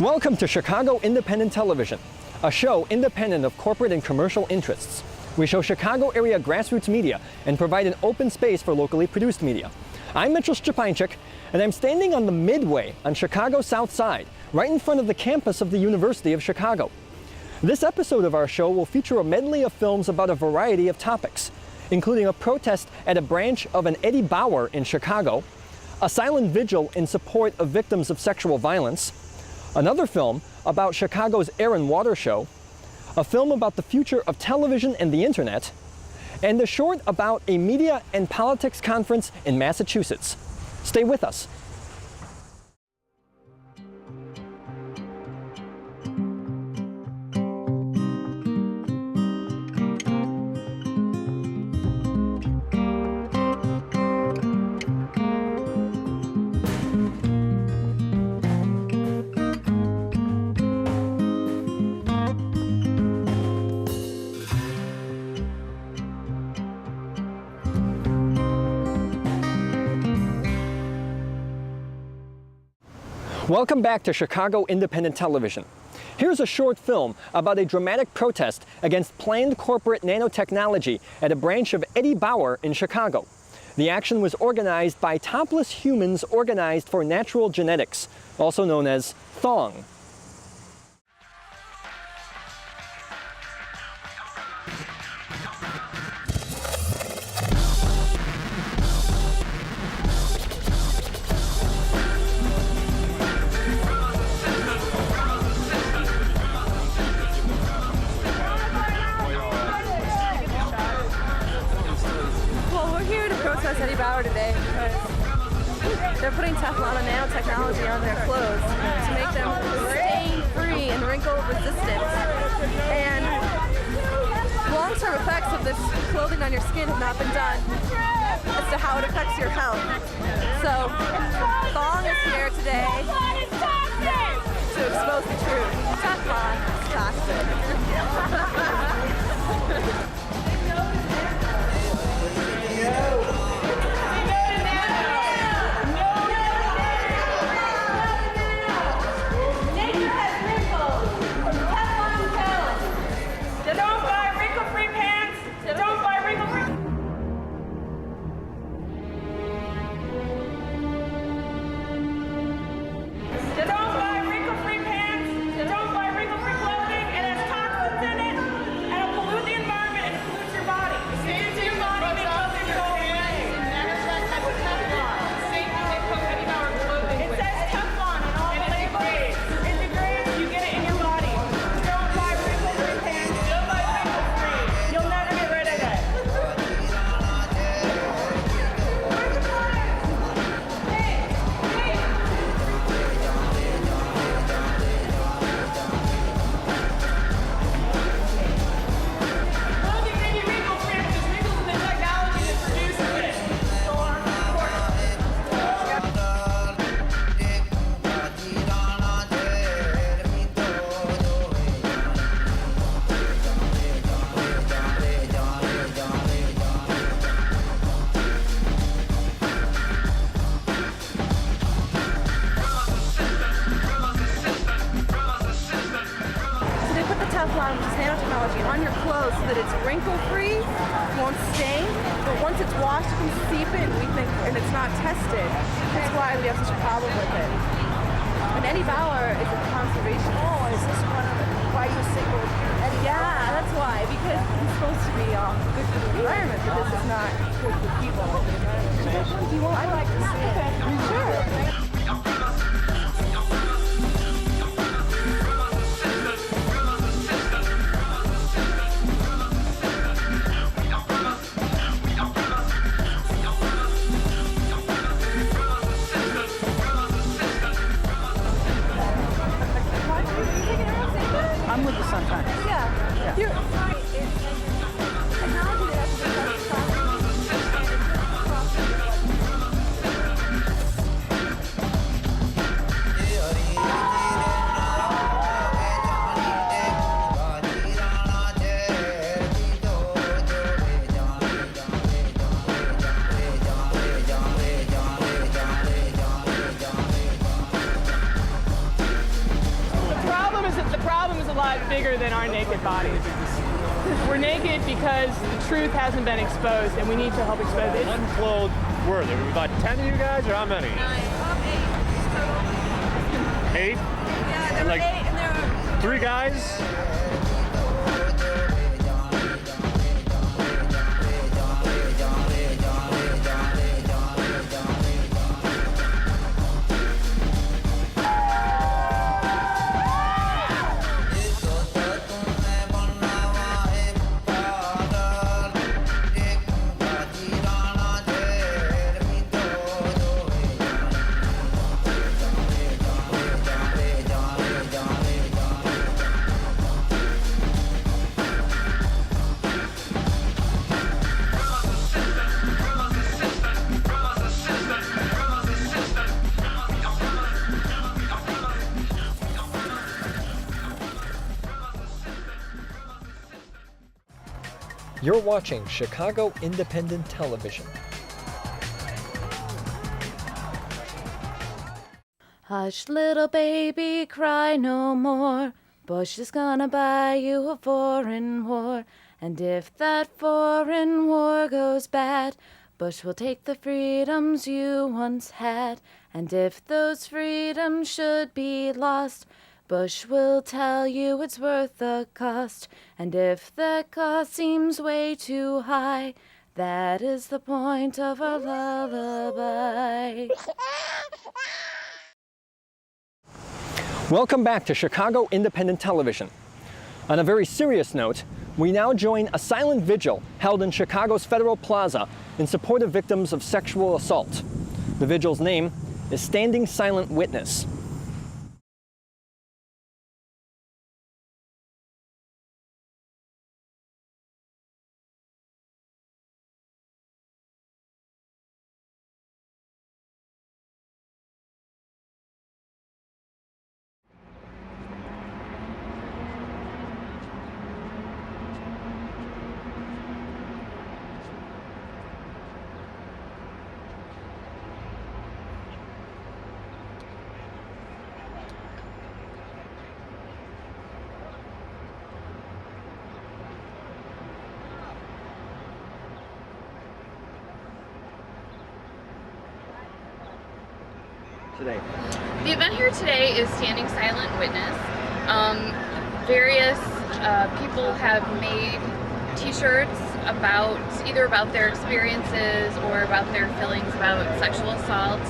Welcome to Chicago Independent Television, a show independent of corporate and commercial interests. We show Chicago area grassroots media and provide an open space for locally produced media. I'm Mitchell Szczepańczyk, and I'm standing on the Midway on Chicago's South Side, right in front of the campus of the University of Chicago. This episode of our show will feature a medley of films about a variety of topics, including a protest at a branch of an Eddie Bauer in Chicago, a silent vigil in support of victims of sexual violence, another film about Chicago's air and water show, a film about the future of television and the internet, and a short about a media and politics conference in Massachusetts. Stay with us. Welcome back to Chicago Independent Television. Here's a short film about a dramatic protest against planned corporate nanotechnology at a branch of Eddie Bauer in Chicago. The action was organized by Topless Humans Organized for Natural Genetics, also known as T.H.O.N.G. Eddie Bauer today because they're putting Teflon and nanotechnology on their clothes to make them stain-free and wrinkle-resistant. And long-term effects of this clothing on your skin have not been done as to how it affects your health. So, T.H.O.N.G is here today to expose the truth. Teflon is toxic. Teflon, which is nanotechnology, on your clothes so that it's wrinkle-free, won't stain, but once it's washed, it can seep in, and it's not tested. That's why we have such a problem with it. And Eddie Bauer is a conservation. Oh, is this one of the, why you single Eddie? Yeah, that's why, because it's supposed to be good for the environment, but this is not good for people. Do you want? I'd like to see it. Sure. I'm with the Sun-Times. Yeah. You're, technology that has to be lot bigger than our naked bodies. We're naked because the truth hasn't been exposed, and we need to help expose it. Unclothed were there? About 10 of you guys, or how many? 8? Yeah, there were Like 8 and there were 3 guys? You're watching Chicago Independent Television. Hush, little baby, cry no more. Bush is gonna buy you a foreign war. And if that foreign war goes bad, Bush will take the freedoms you once had. And if those freedoms should be lost, Bush will tell you it's worth the cost. And if that cost seems way too high, that is the point of our lullaby. Welcome back to Chicago Independent Television. On a very serious note, we now join a silent vigil held in Chicago's Federal Plaza in support of victims of sexual assault. The vigil's name is Standing Silent Witness. Today. The event here today is Standing Silent Witness. Various people have made t-shirts either about their experiences or about their feelings about sexual assault.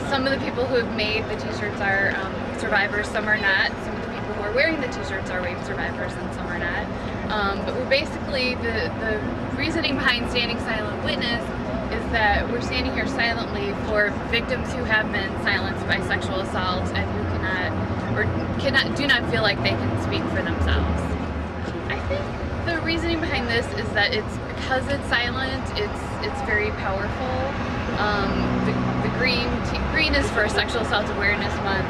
Some of the people who have made the t-shirts are survivors, some are not. Some of the people who are wearing the t-shirts are rape survivors and some are not. But we're basically, the reasoning behind Standing Silent Witness is that we're standing here silently for victims who have been silenced by sexual assault and who do not feel like they can speak for themselves. I think the reasoning behind this is that it's because it's silent, it's very powerful. The green is for Sexual Assault Awareness Month.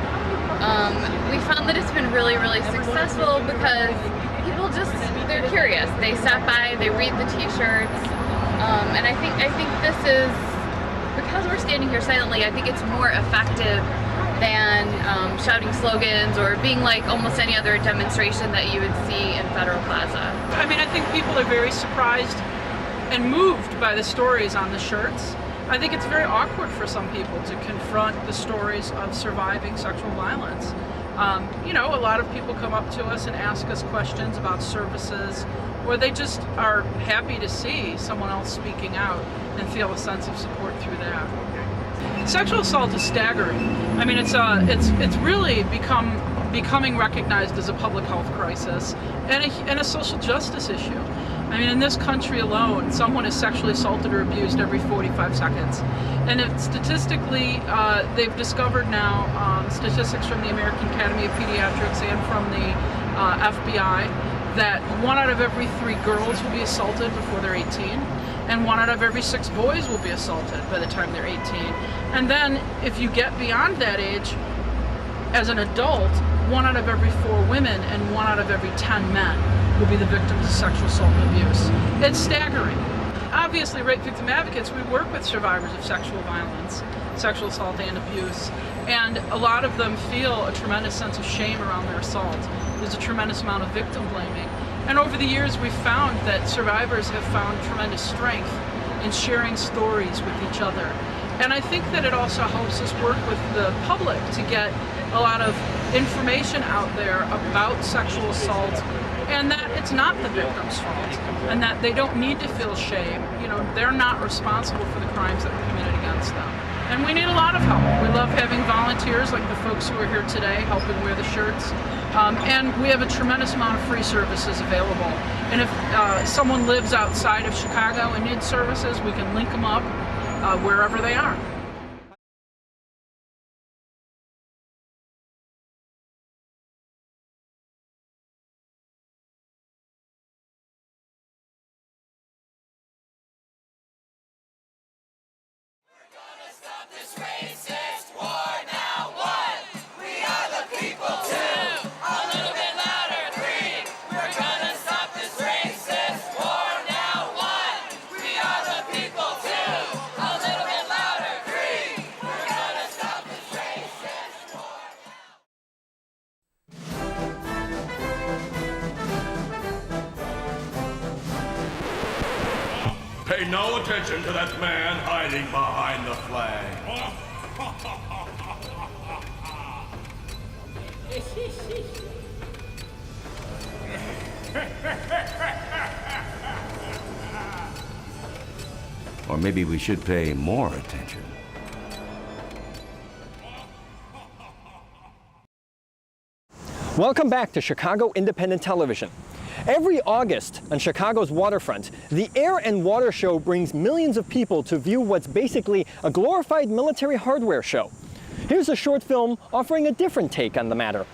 We found that it's been really, really successful because people they're curious. They stop by, they read the t-shirts. And I think this is, because we're standing here silently, I think it's more effective than shouting slogans or being like almost any other demonstration that you would see in Federal Plaza. I mean, I think people are very surprised and moved by the stories on the shirts. I think it's very awkward for some people to confront the stories of surviving sexual violence. You know, a lot of people come up to us and ask us questions about services, or they just are happy to see someone else speaking out and feel a sense of support through that. Sexual assault is staggering. I mean, it's really becoming recognized as a public health crisis and a social justice issue. I mean, in this country alone, someone is sexually assaulted or abused every 45 seconds. And statistically, they've discovered now statistics from the American Academy of Pediatrics and from the FBI that 1 out of every 3 girls will be assaulted before they're 18, and 1 out of every 6 boys will be assaulted by the time they're 18. And then, if you get beyond that age, as an adult, 1 out of every 4 women and 1 out of every 10 men will be the victims of sexual assault and abuse. It's staggering. Obviously, rape victim advocates, we work with survivors of sexual violence, sexual assault and abuse, And a lot of them feel a tremendous sense of shame around their assault. There's a tremendous amount of victim blaming. And over the years, we've found that survivors have found tremendous strength in sharing stories with each other. And I think that it also helps us work with the public to get a lot of information out there about sexual assault, and that it's not the victim's fault, and that they don't need to feel shame. You know, they're not responsible for the crimes that were committed against them. And we need a lot of help. We love having volunteers like the folks who are here today helping wear the shirts. And we have a tremendous amount of free services available. And if someone lives outside of Chicago and needs services, we can link them up wherever they are. Pay no attention to that man hiding behind the flag. Or maybe we should pay more attention. Welcome back to Chicago Independent Television. Every August on Chicago's waterfront, the Air and Water Show brings millions of people to view what's basically a glorified military hardware show. Here's a short film offering a different take on the matter.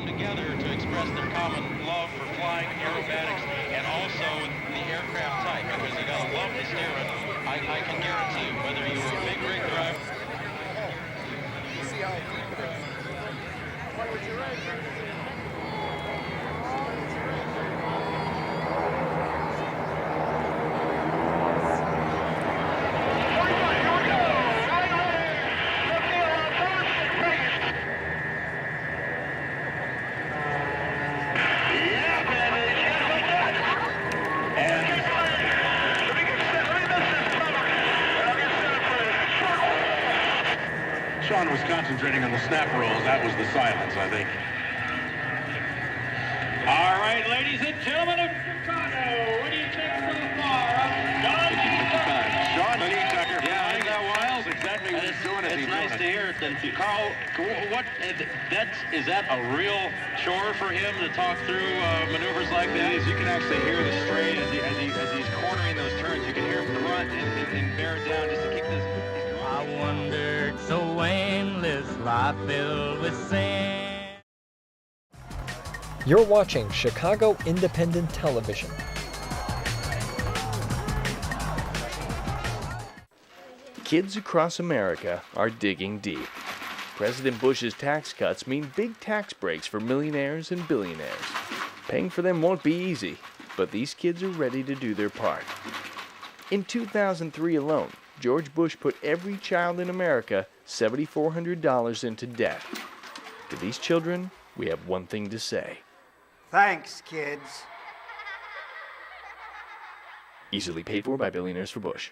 Together to express their common love for flying aerobatics and also the aircraft type, because you gotta love the steering. I can guarantee you, whether you were a big rig driver. You see how deep it is. What would you rate? Sean was concentrating on the snap rolls. That was the silence, I think. All right, ladies and gentlemen of Chicago, what do you think so far? Sean Lee Tucker. Yeah, I got Wiles. Exactly what he's doing. It's nice to hear it. And Carl, is that a real chore for him to talk through maneuvers like that? You can actually hear the strain as he's cornering those turns. You can hear him grunt and bear it down just to keep this. I wondered, so aimless, life filled with sin. You're watching Chicago Independent Television. Kids across America are digging deep. President Bush's tax cuts mean big tax breaks for millionaires and billionaires. Paying for them won't be easy, but these kids are ready to do their part. In 2003 alone, George Bush put every child in America $7,400 into debt. To these children, we have one thing to say. Thanks, kids. Easily paid for by Billionaires for Bush.